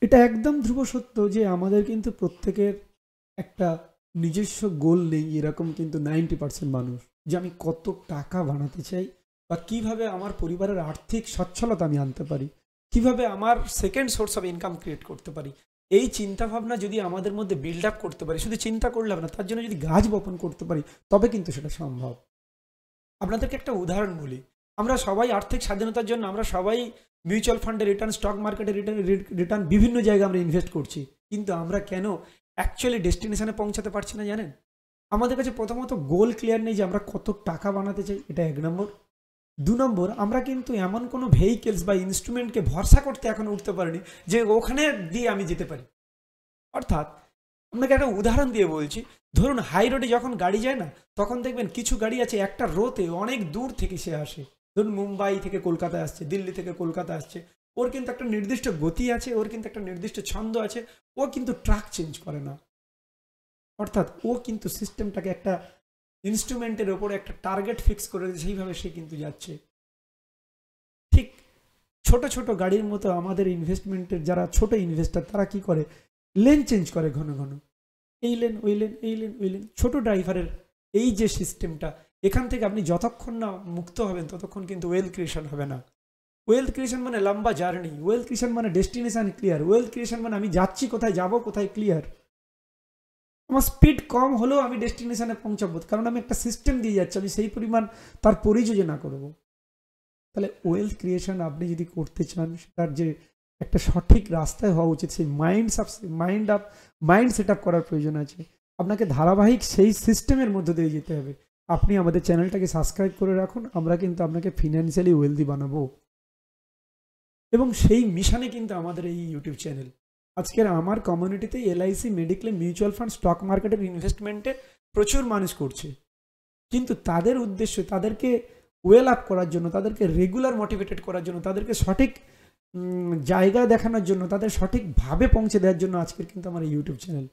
এটা একদম ধ্রুব সত্য যে আমাদের কিন্তু প্রত্যেকের একটা নিজস্ব গোল নেই, এরকম কিন্তু 90% মানুষ, যে আমি কত টাকা বানাতে চাই বা কিভাবে আমার পরিবারের আর্থিক সচ্ছলতা আমি আনতে পারি, কিভাবে আমার second source of income create করতে পারি। এই চিন্তা ভাবনা যদি আমাদের মধ্যে বিল্ড আপ করতে পারি, শুধু চিন্তা করলে হবে না, তার জন্য যদি গাছ বপন করতে পারি তবে কিন্তু সেটা সম্ভব। আপনাদেরকে একটা উদাহরণ বলি, আমরা সবাই আর্থিক স্বাধীনতার জন্য আমরা সবাই মিউচুয়াল ফান্ডে রিটার্ন, স্টক মার্কেটে রিটার্ন বিভিন্ন জায়গায় আমরা ইনভেস্ট করছি, কিন্তু আমরা কেন অ্যাকচুয়ালি ডেস্টিনেশনে পৌঁছাতে পারছি না জানেন? আমাদের কাছে প্রথমত গোল ক্লিয়ার নেই যে আমরা কত টাকা বানাতে চাই, এটা 1 নম্বর। 2 নম্বর, আমরা কিন্তু এমন কোনো ভেহিকেলস বা ইনস্ট্রুমেন্টকে ভরসা করতে এখন উঠতে পারিনি যে ওখানে দিয়ে আমি যেতে পারি। অর্থাৎ আপনাকে একটা উদাহরণ দিয়ে বলছি, ধরুন হাই রোডে যখন গাড়ি যায় না, তখন দেখবেন কিছু গাড়ি আছে একটা রোতে অনেক দূর থেকে সে আসে, ধরুন মুম্বাই থেকে কলকাতায় আসছে, দিল্লি থেকে কলকাতা আসছে, ওর কিন্তু একটা নির্দিষ্ট গতি আছে, ওর কিন্তু একটা নির্দিষ্ট ছন্দ আছে, ও কিন্তু ট্রাক চেঞ্জ করে না। অর্থাৎ ও কিন্তু সিস্টেমটাকে একটা ইনস্ট্রুমেন্টের ওপরে একটা টার্গেট ফিক্স করে সেইভাবে সে কিন্তু যাচ্ছে। ঠিক ছোট ছোট গাড়ির মতো আমাদের ইনভেস্টমেন্টের যারা ছোট ইনভেস্টার তারা কি করে, লেন চেঞ্জ করে ঘন ঘন, এই লেন ওই লেন, এই লেন ওই লেন। ছোট ড্রাইভারের এই যে সিস্টেমটা, এখান থেকে আপনি যতক্ষণ না মুক্ত হবেন ততক্ষণ কিন্তু ওয়েলথ ক্রিয়েশন হবে না। ওয়েলথ ক্রিয়েশন মানে লম্বা জার্নি, ওয়েলথ ক্রিয়েশন মানে ডেস্টিনেশন ক্লিয়ার, ওয়েলথ ক্রিয়েশন মানে আমি যাচ্ছি কোথায়, যাব কোথায় ক্লিয়ার, আমার স্পিড কম হলেও আমি ডেস্টিনেশনে পৌঁছাবো, কারণ আমি একটা সিস্টেম দিয়ে যাচ্ছি, আমি সেই পরিমাণ তার পরিযোজনা করব। তাহলে ওয়েলথ ক্রিয়েশন আপনি যদি করতে চান, সেটার যে একটা সঠিক রাস্তায় হওয়া উচিত, সেই মাইন্ড সেট আপ করার প্রয়োজন আছে। আপনাকে ধারাবাহিক সেই সিস্টেমের মধ্যে দিয়ে যেতে হবে। আপনি আমাদের চ্যানেলটাকে সাবস্ক্রাইব করে রাখুন, আমরা কিন্তু আপনাকে ফিনান্সিয়ালি ওয়েলদি বানাবো, এবং সেই মিশনে কিন্তু আমাদের এই ইউটিউব চ্যানেল। আজকের আমার কমিউনিটিতে LIC, mediclaim, mutual fund, stock মার্কেটের ইনভেস্টমেন্টে প্রচুর মানুষ করছে, কিন্তু তাদের উদ্দেশ্য তাদেরকে ওয়েল আপ করার জন্য, তাদেরকে রেগুলার মোটিভেটেড করার জন্য, তাদেরকে সঠিক জায়গা দেখানোর জন্য, তাদের সঠিকভাবে পৌঁছে দেওয়ার জন্য আজকের কিন্তু আমার এই ইউটিউব চ্যানেল।